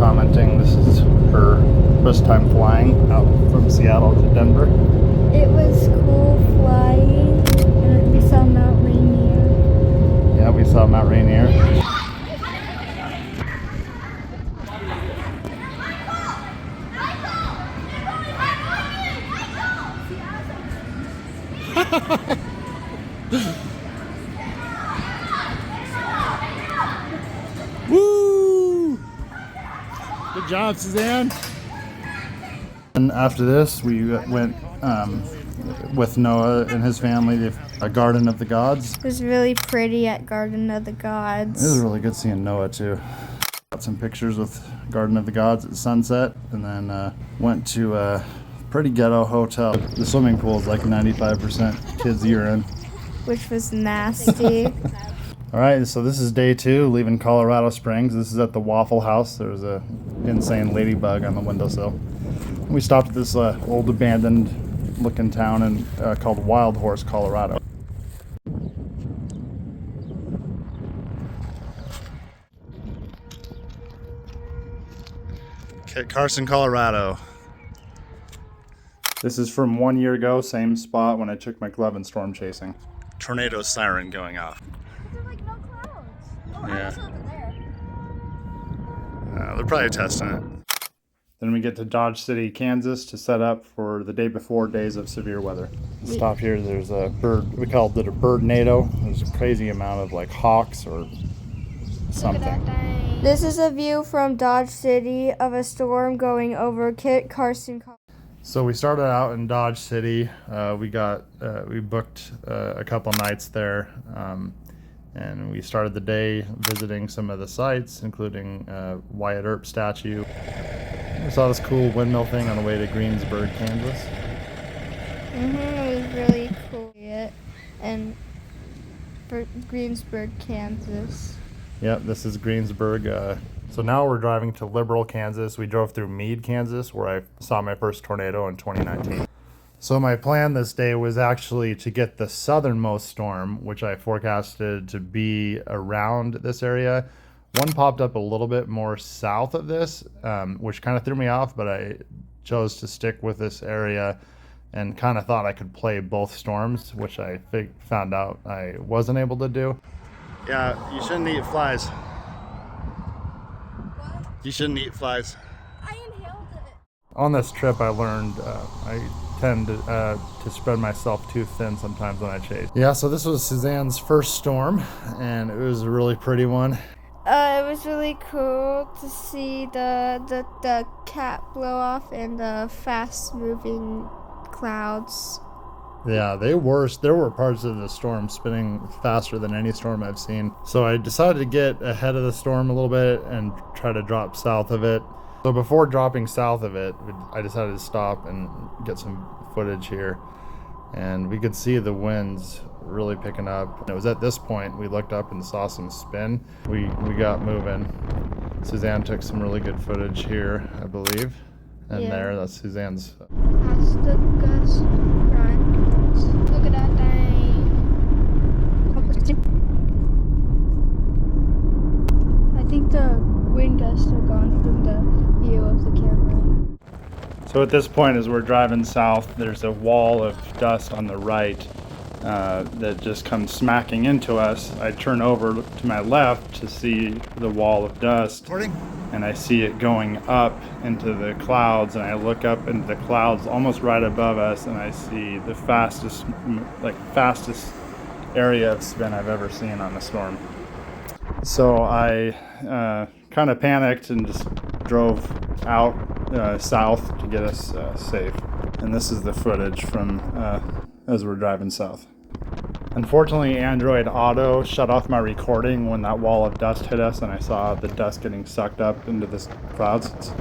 commenting this is her first time flying out from Seattle to Denver. It was cool flying, and we saw Mount Rainier. Yeah, we saw Mount Rainier. Woo! Good job, Suzanne. And after this, we went with Noah and his family to a Garden of the Gods. It was really pretty at Garden of the Gods. It was really good seeing Noah too. Got some pictures with Garden of the Gods at sunset, and then went to a pretty ghetto hotel. The swimming pool is like 95% kids' urine. Which was nasty. All right, so this is day 2, leaving Colorado Springs. This is at the Waffle House. There was a insane ladybug on the windowsill. We stopped at this old abandoned looking town called Wild Horse, Colorado. Kit Carson, Colorado. This is from 1 year ago, same spot when I took my glove and storm chasing. Tornado siren going off. There's like no clouds. Oh, Yeah. I was over there. They're probably testing it. Then we get to Dodge City, Kansas to set up for the day before days of severe weather. Stop here, there's a bird, we called it a bird-nado. There's a crazy amount of like hawks or something. This is a view from Dodge City of a storm going over Kit Carson. So we started out in Dodge City. We booked a couple nights there, and we started the day visiting some of the sites, including Wyatt Earp statue. We saw this cool windmill thing on the way to Greensburg, Kansas. It was really cool. And for Greensburg, Kansas. Yep, this is Greensburg. So now we're driving to Liberal, Kansas. We drove through Meade, Kansas, where I saw my first tornado in 2019. So my plan this day was actually to get the southernmost storm, which I forecasted to be around this area. One popped up a little bit more south of this, which kind of threw me off, but I chose to stick with this area and kind of thought I could play both storms, which I found out I wasn't able to do. Yeah, you shouldn't eat flies. What? You shouldn't eat flies. I inhaled it. On this trip, I learned I tend to spread myself too thin sometimes when I chase. Yeah, so this was Suzanne's first storm, and it was a really pretty one. It was really cool to see the cap blow off and the fast-moving clouds. Yeah, there were parts of the storm spinning faster than any storm I've seen. So I decided to get ahead of the storm a little bit and try to drop south of it. So before dropping south of it, I decided to stop and get some footage here. And we could see the winds really picking up. It was at this point we looked up and saw some spin. We got moving. Suzanne took some really good footage here, I believe. And Yeah. there, that's Suzanne's. That's the gust front. Look at that thing. I think the wind gusts are gone from the view of the camera. So at this point, as we're driving south, there's a wall of dust on the right that just comes smacking into us. I turn over to my left to see the wall of dust, and I see it going up into the clouds, and I look up into the clouds almost right above us, and I see the fastest area of spin I've ever seen on a storm. So I kind of panicked and just drove out south to get us safe. And this is the footage from as we're driving south. Unfortunately, Android Auto shut off my recording when that wall of dust hit us, and I saw the dust getting sucked up into the clouds.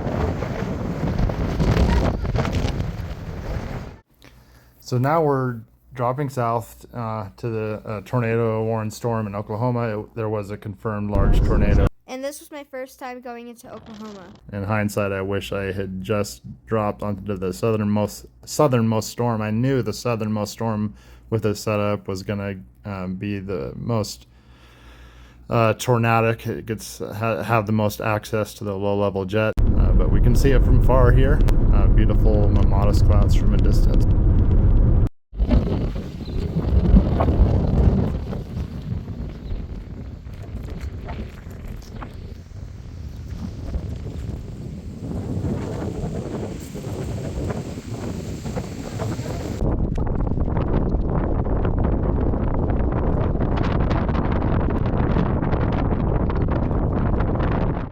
So now we're dropping south to the tornado warned storm in Oklahoma. There was a confirmed large tornado. And this was my first time going into Oklahoma. In hindsight, I wish I had just dropped onto the southernmost storm. I knew the southernmost storm with this setup was going to be the most tornadic. It gets have the most access to the low-level jet, but we can see it from far here. Beautiful modest clouds from a distance.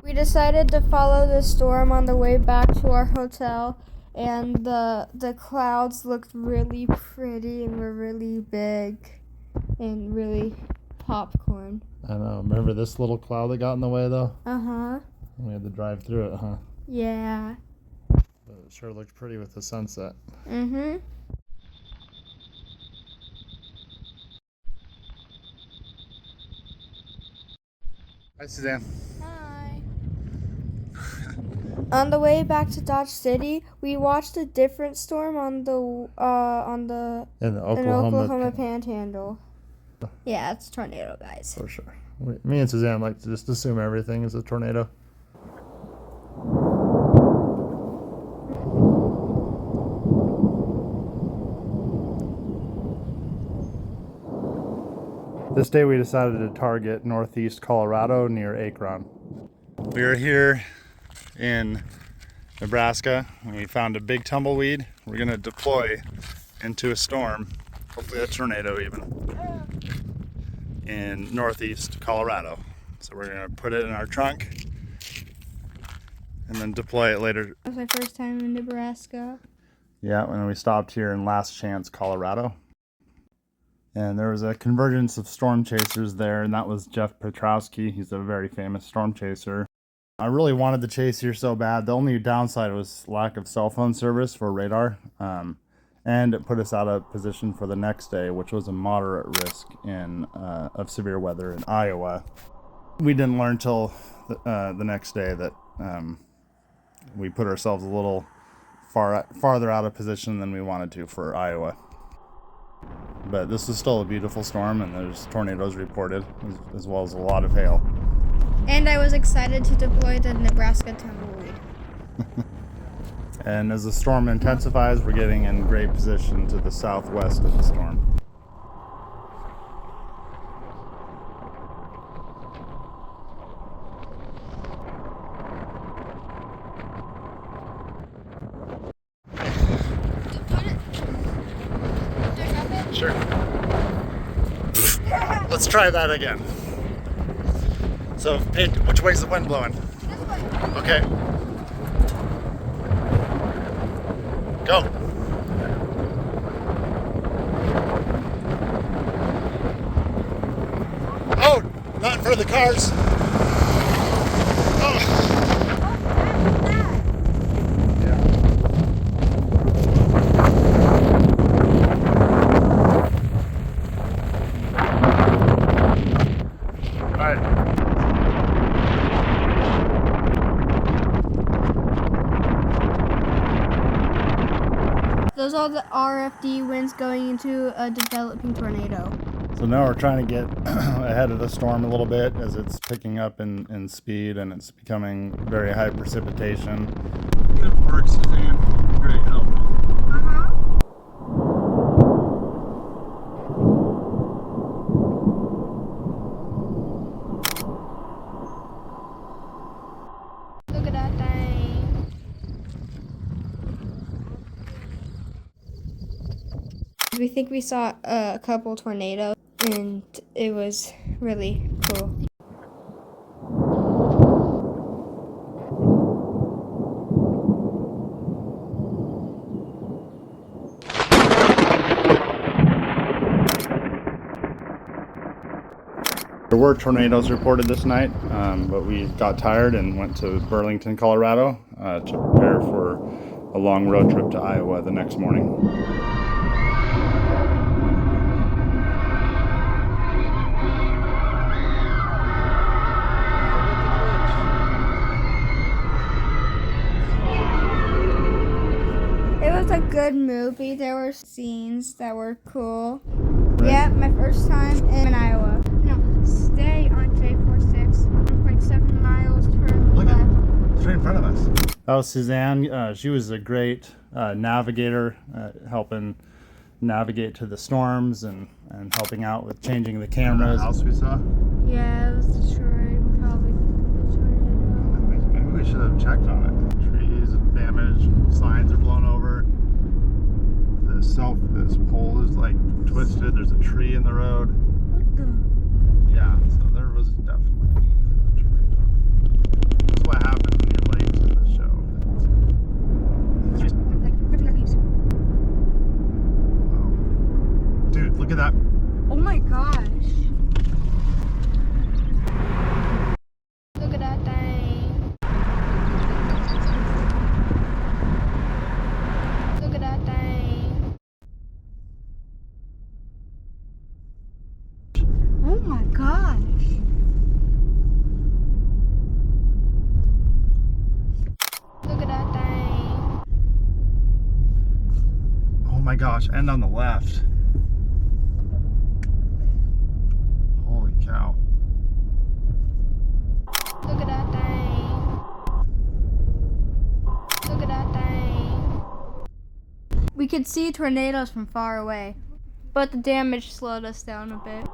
We decided to follow the storm on the way back to our hotel, and the clouds looked really pretty and were really big and really popcorn. I know. Remember this little cloud that got in the way, though? Uh-huh. We had to drive through it, huh? Yeah. But it sure looked pretty with the sunset. Mm-hmm. Hi, Suzanne. Hi. On the way back to Dodge City, we watched a different storm on the In the Oklahoma Panhandle. Yeah, it's a tornado, guys. For sure. Me and Suzanne like to just assume everything is a tornado. This day we decided to target northeast Colorado near Akron. We are here in Nebraska. We found a big tumbleweed. We're going to deploy into a storm, hopefully a tornado even, in northeast Colorado. So we're going to put it in our trunk and then deploy it later. That was my first time in Nebraska. Yeah, when we stopped here in Last Chance, Colorado. And there was a convergence of storm chasers there, and that was Jeff Petrowski. He's a very famous storm chaser. I really wanted to chase here so bad. The only downside was lack of cell phone service for radar. And it put us out of position for the next day, which was a moderate risk of severe weather in Iowa. We didn't learn till the next day that we put ourselves a little farther out of position than we wanted to for Iowa. But this is still a beautiful storm, and there's tornadoes reported, as well as a lot of hail. And I was excited to deploy the Nebraska tumbleweed. And as the storm intensifies, we're getting in great position to the southwest of the storm. Sure. Let's try that again. So, hey, which way's the wind blowing? This way. Okay. Go. Oh, not in front of the cars. Oh. Those are the RFD winds going into a developing tornado. So now we're trying to get ahead of the storm a little bit as it's picking up in speed and it's becoming very high precipitation. Good work, Suzanne. Great help. Look at that thing. We think we saw a couple tornadoes, and it was really cool. There were tornadoes reported this night, but we got tired and went to Burlington, Colorado to prepare for a long road trip to Iowa the next morning. It was a good movie. There were scenes that were cool. Right. Yeah, my first time in Iowa. No, stay on J4. That was Suzanne. She was a great navigator, helping navigate to the storms and helping out with changing the cameras. The house we saw? Yeah, it was destroyed. Probably the tornado. Maybe we should have checked on it. Trees damaged, signs are blown over. This pole is like twisted. There's a tree in the road. What the? Yeah, so there was definitely a tornado. This is what happens when you're late to the show. Oh. Dude, look at that. Oh my gosh. Look at that thing. Look at that thing. Oh my gosh. Look at that thing. Oh my gosh, and on the left. Holy cow. Look at that thing. Look at that thing. We could see tornadoes from far away, but the damage slowed us down a bit.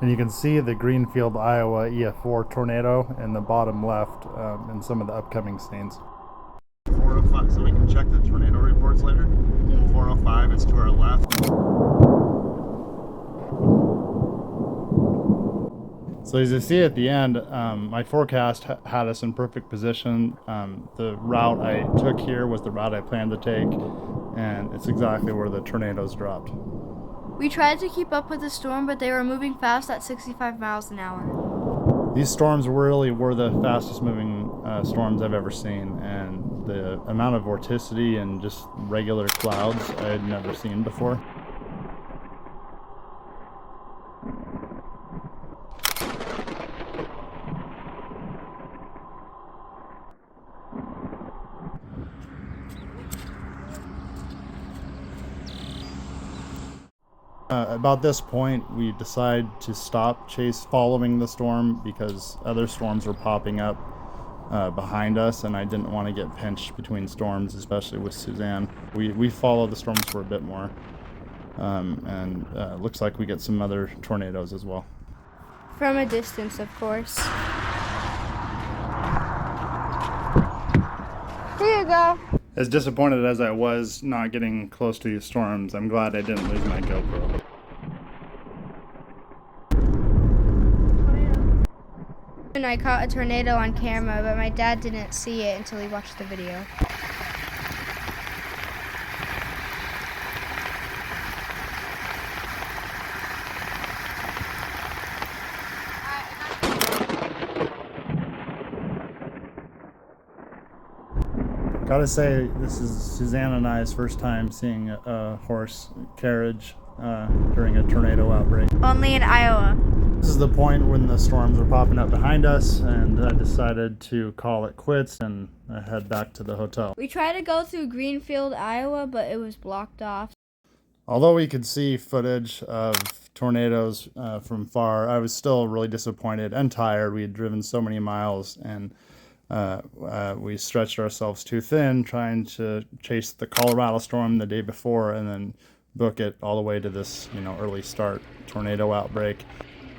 And you can see the Greenfield, Iowa EF4 tornado in the bottom left in some of the upcoming scenes. 405, so we can check the tornado reports later? Yeah. 405 is to our left. So as you see at the end, my forecast had us in perfect position. The route I took here was the route I planned to take, and it's exactly where the tornadoes dropped. We tried to keep up with the storm, but they were moving fast at 65 miles an hour. These storms really were the fastest moving storms I've ever seen, and the amount of vorticity and just regular clouds I had never seen before. About this point, we decided to stop following the storm because other storms were popping up behind us, and I didn't want to get pinched between storms, especially with Suzanne. We followed the storms for a bit more, and looks like we get some other tornadoes as well. From a distance, of course. Here you go. As disappointed as I was not getting close to these storms, I'm glad I didn't lose my GoPro. And I caught a tornado on camera, but my dad didn't see it until he watched the video. Gotta say, this is Suzanne and I's first time seeing a horse carriage during a tornado outbreak. Only in Iowa. This is the point when the storms were popping up behind us, and I decided to call it quits and head back to the hotel. We tried to go through Greenfield, Iowa, but it was blocked off. Although we could see footage of tornadoes from far, I was still really disappointed and tired. We had driven so many miles, and we stretched ourselves too thin trying to chase the Colorado storm the day before and then book it all the way to this, early start tornado outbreak.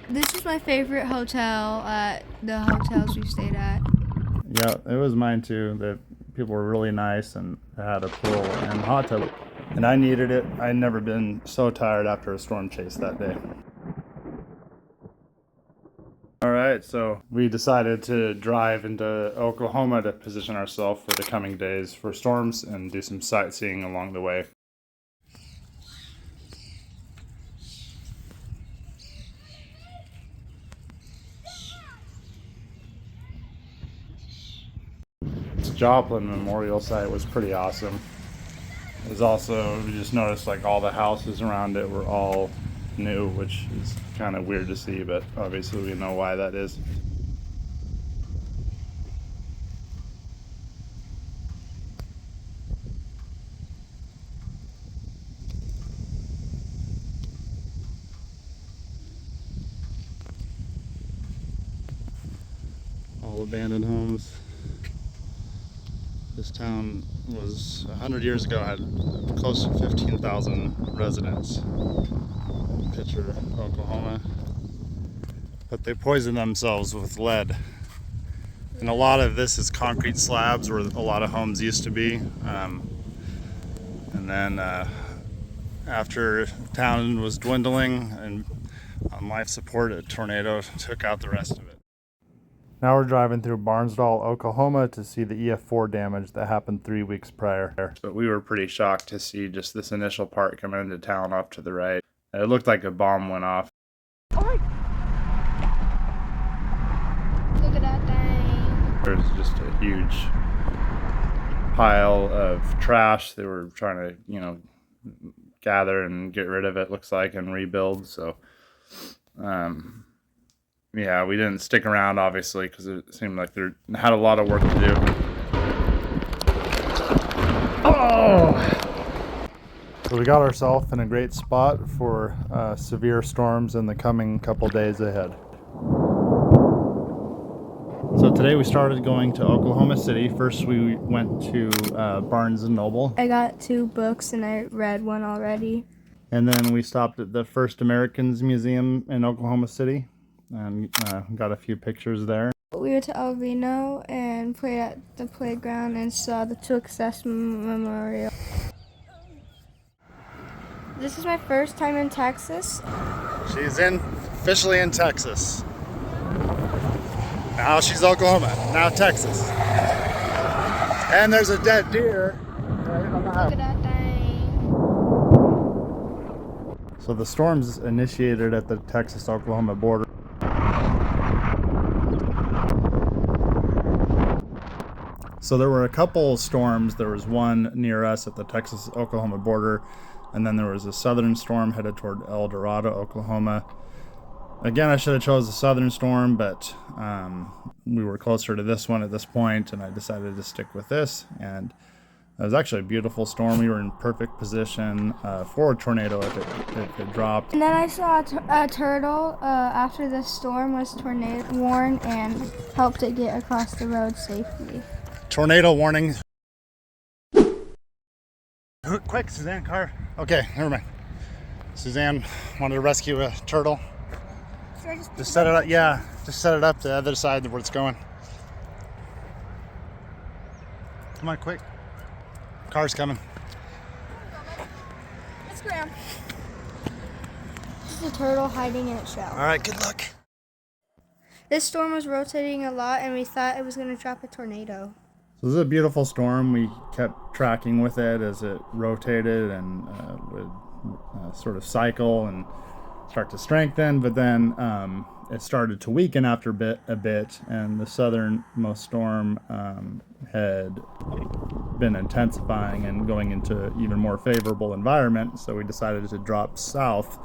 This was my favorite hotel at the hotels we stayed at. Yeah, it was mine too. The people were really nice and had a pool and hot tub, and I needed it. I'd never been so tired after a storm chase that day. All right, so we decided to drive into Oklahoma to position ourselves for the coming days for storms and do some sightseeing along the way. This Joplin Memorial Site was pretty awesome. It was also, we just noticed like all the houses around it were all new, which is kind of weird to see, but obviously we know why that is. All abandoned homes. This town was 100 years ago had close to 15,000 residents. Picture Oklahoma. But they poisoned themselves with lead. And a lot of this is concrete slabs where a lot of homes used to be. And then after town was dwindling and on life support, a tornado took out the rest of it. Now we're driving through Barnsdall, Oklahoma to see the EF4 damage that happened 3 weeks prior. But we were pretty shocked to see just this initial part coming into town off to the right. It looked like a bomb went off. Oh, look at that thing. There's just a huge pile of trash they were trying to, gather and get rid of it, looks like, and rebuild. So, yeah, we didn't stick around, obviously, because it seemed like they had a lot of work to do. Oh! So we got ourselves in a great spot for severe storms in the coming couple days ahead. So today we started going to Oklahoma City. First we went to Barnes & Noble. I got 2 books and I read one already. And then we stopped at the First Americans Museum in Oklahoma City and got a few pictures there. We went to El Reno and played at the playground and saw the Success Memorial. This is my first time in Texas. She's officially in Texas. Now she's Oklahoma, now Texas. And there's a dead deer right on the house. Look at that thing. So the storms initiated at the Texas-Oklahoma border. So there were a couple storms. There was one near us at the Texas-Oklahoma border, and then there was a southern storm headed toward El Dorado, Oklahoma. Again, I should have chose the southern storm, but we were closer to this one at this point, and I decided to stick with this. And it was actually a beautiful storm. We were in perfect position for a tornado if it dropped. And then I saw a turtle after the storm was tornado warned and helped it get across the road safely. Tornado warning. Quick, Suzanne, car. Okay, never mind. Suzanne wanted to rescue a turtle. Just set it up, yeah. Just set it up the other side where it's going. Come on, quick. Car's coming. Let's grab. This is a turtle hiding in its shell. All right, good luck. This storm was rotating a lot, and we thought it was going to drop a tornado. So this is a beautiful storm. We kept tracking with it as it rotated and would sort of cycle and start to strengthen, but then it started to weaken after a bit, and the southernmost storm had been intensifying and going into even more favorable environment, so we decided to drop south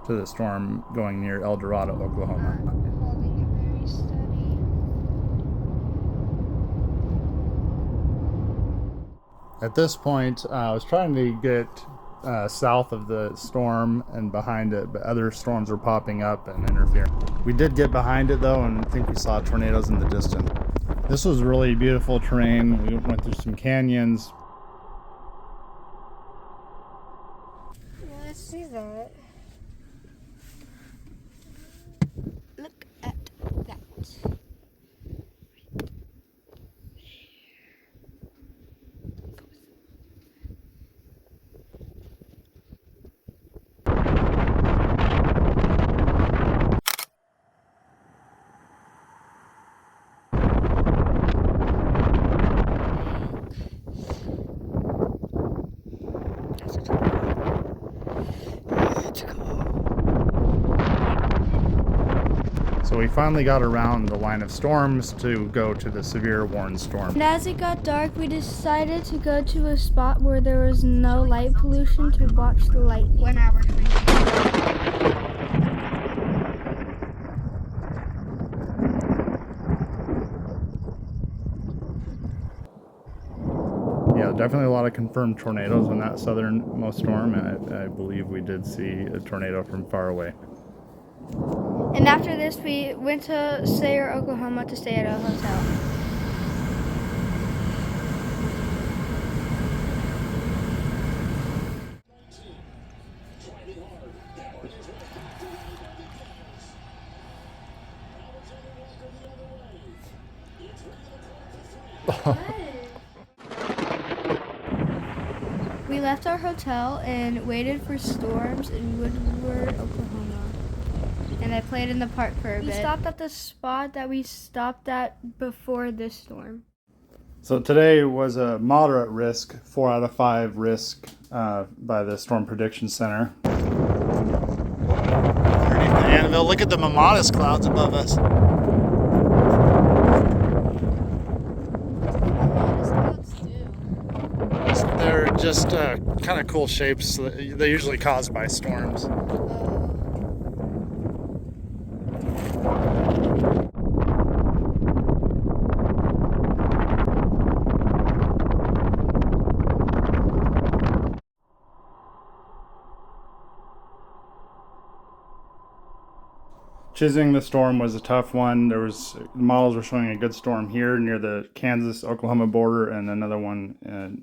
to the storm going near El Dorado, Oklahoma. Holding it very steady. At this point, I was trying to get south of the storm and behind it, but other storms were popping up and interfering. We did get behind it though, and I think we saw tornadoes in the distance. This was really beautiful terrain. We went through some canyons. Let's see that. Look at that. So we finally got around the line of storms to go to the severe warned storm. And as it got dark, we decided to go to a spot where there was no light pollution to watch the lightning. 1 hour. Yeah, definitely a lot of confirmed tornadoes in that southernmost storm, and I believe we did see a tornado from far away. And after this, we went to Sayre, Oklahoma to stay at a hotel. We left our hotel and waited for storms in Woodward, Oklahoma. And I played in the park for a bit. We stopped at the spot that we stopped at before this storm. So today was a moderate risk, 4 out of 5 risk by the Storm Prediction Center. Underneath the anvil, look at the mammatus clouds above us. They're just kind of cool shapes. They're usually caused by storms. Choosing the storm was a tough one. Models were showing a good storm here near the Kansas-Oklahoma border and another one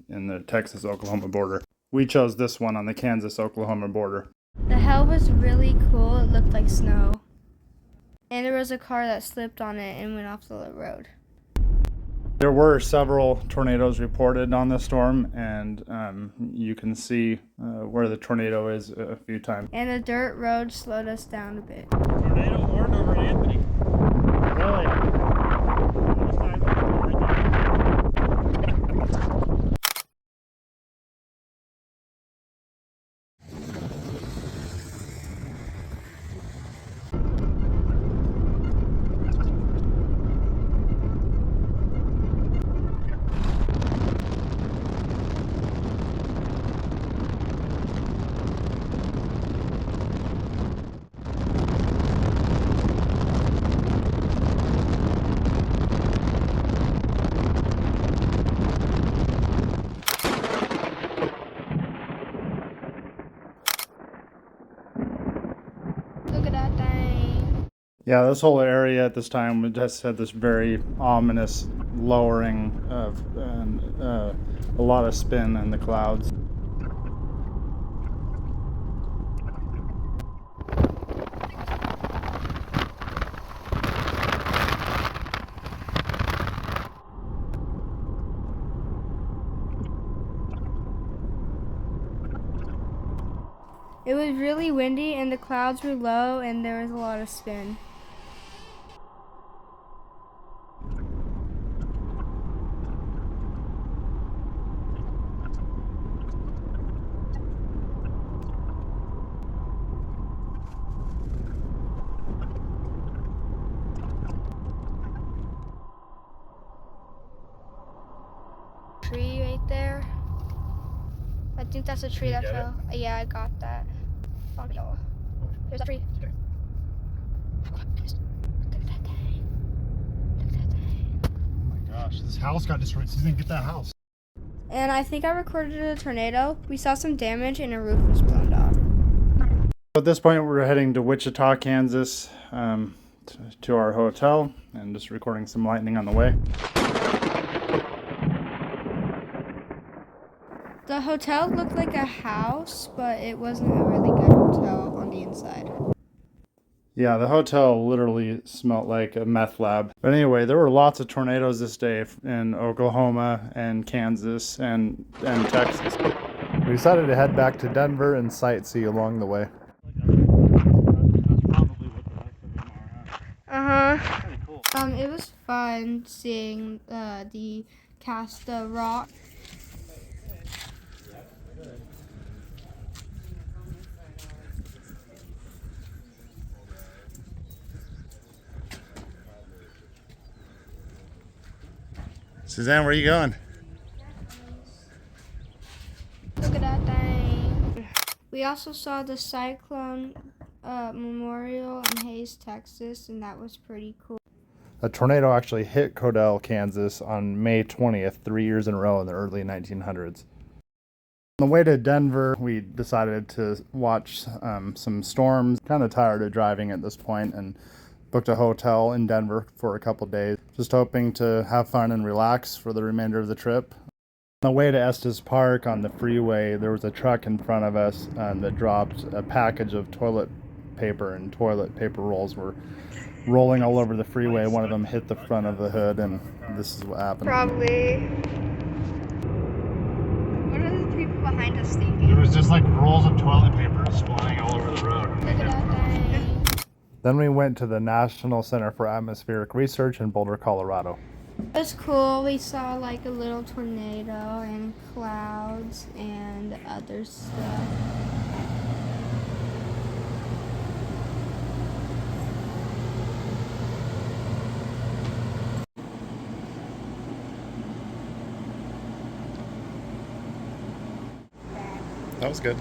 in the Texas-Oklahoma border. We chose this one on the Kansas-Oklahoma border. The hell was really cool. It looked like snow. And there was a car that slipped on it and went off the road. There were several tornadoes reported on the storm, and you can see where the tornado is a few times. And the dirt road slowed us down a bit. Tornado warned over in Anthony. Really? Look at that thing. Yeah, this whole area at this time just had this very ominous lowering of a lot of spin in the clouds. It was really windy and the clouds were low and there was a lot of spin. Tree right there. I think that's a tree that fell. Yeah, I got that. Oh no. There's a tree. Look at that thing. Look at that thing. Oh my gosh, this house got destroyed. Suzanne, get that house. And I think I recorded a tornado. We saw some damage and a roof was blown off. At this point, we're heading to Wichita, Kansas, to our hotel, and just recording some lightning on the way. The hotel looked like a house, but it wasn't a really good hotel on the inside. Yeah, the hotel literally smelled like a meth lab. But anyway, there were lots of tornadoes this day in Oklahoma and Kansas and Texas. We decided to head back to Denver and sightsee along the way. Uh-huh. Pretty cool. It was fun seeing the Casta rock. Suzanne, where are you going? Look at that thing. We also saw the Cyclone Memorial in Hayes, Texas, and that was pretty cool. A tornado actually hit Codell, Kansas on May 20th, 3 years in a row in the early 1900s. On the way to Denver, we decided to watch some storms. Kind of tired of driving at this point and booked a hotel in Denver for a couple days. Just hoping to have fun and relax for the remainder of the trip. On the way to Estes Park on the freeway, there was a truck in front of us that dropped a package of toilet paper, and toilet paper rolls were rolling all over the freeway. One of them hit the front of the hood, and this is what happened. Probably. What are the people behind us thinking? There was just like rolls of toilet paper flying all over the road. Look at that thing. Then we went to the National Center for Atmospheric Research in Boulder, Colorado. It was cool. We saw like a little tornado and clouds and other stuff. That was good.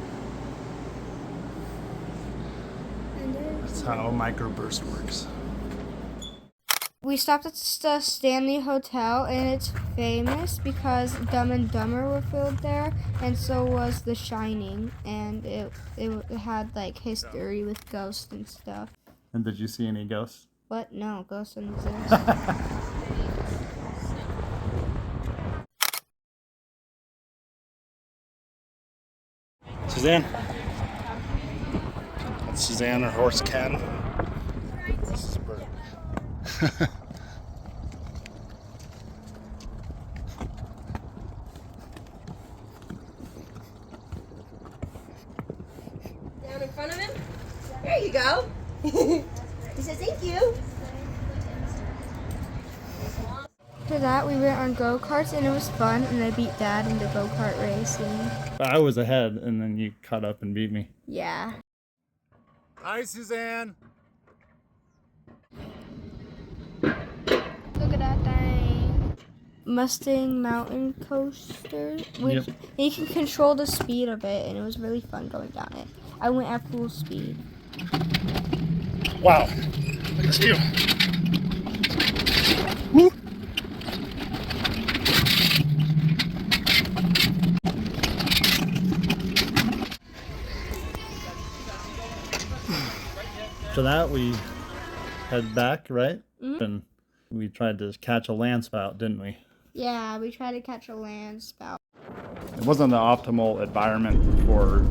That's how microburst works. We stopped at the Stanley Hotel, and it's famous because Dumb and Dumber were filmed there, and so was The Shining, and it had like history with ghosts and stuff. And did you see any ghosts? What? No, ghosts don't exist. Suzanne. That's Suzanne, her horse Ken. This is Bert. Down in front of him. There you go. He says thank you. After that, we went on go-karts, and it was fun, and I beat Dad in the go-kart racing. I was ahead, and then you caught up and beat me. Yeah. Hi, Suzanne. Look at that thing. Mustang Mountain Coaster. Which you can control the speed of it, and it was really fun going down it. I went at full speed. Wow. Look at you. Woo. After that, we head back, right? Mm-hmm. And we tried to catch a landspout, didn't we? Yeah, we tried to catch a landspout. It wasn't the optimal environment for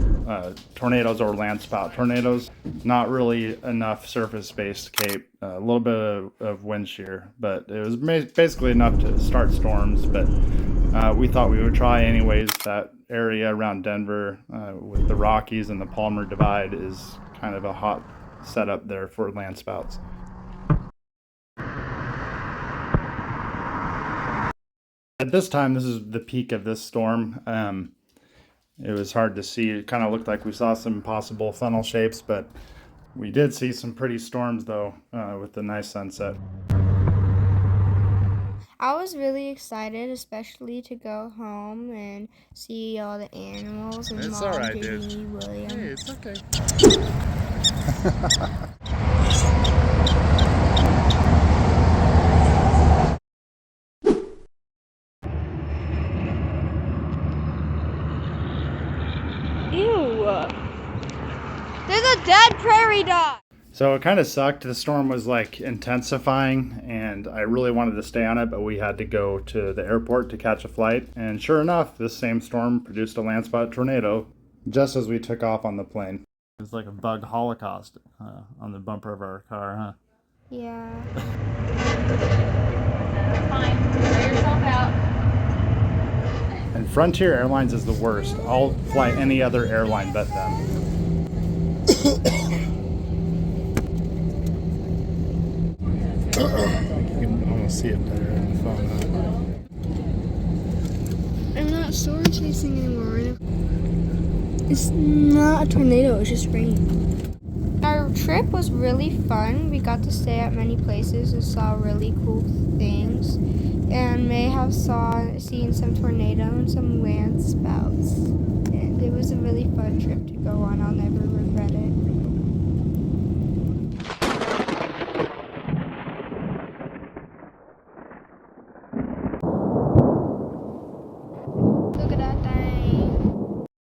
tornadoes or landspout. Tornadoes, not really enough surface space to cape, a little bit of wind shear, but it was basically enough to start storms. But we thought we would try anyways. That area around Denver with the Rockies and the Palmer Divide is kind of a hot setup there for landspouts. At this time, this is the peak of this storm. It was hard to see. It kind of looked like we saw some possible funnel shapes, but we did see some pretty storms, though, with the nice sunset. I was really excited, especially to go home and see all the animals and It's Mom, all right, Jimmy, dude. William. Hey, it's okay. Ew! There's a dead prairie dog! So it kind of sucked. The storm was like intensifying, and I really wanted to stay on it, but we had to go to the airport to catch a flight. And sure enough, this same storm produced a landspout tornado just as we took off on the plane. It was like a bug holocaust on the bumper of our car, huh? Yeah. Fine. Wear yourself out. And Frontier Airlines is the worst. I'll fly any other airline but them. You can almost see it better on the phone, huh? I'm not storm chasing anymore. It's not a tornado, it's just rain. Our trip was really fun. We got to stay at many places and saw really cool things. And may have seen some tornado and some landspouts. And it was a really fun trip to go on. I'll never regret it.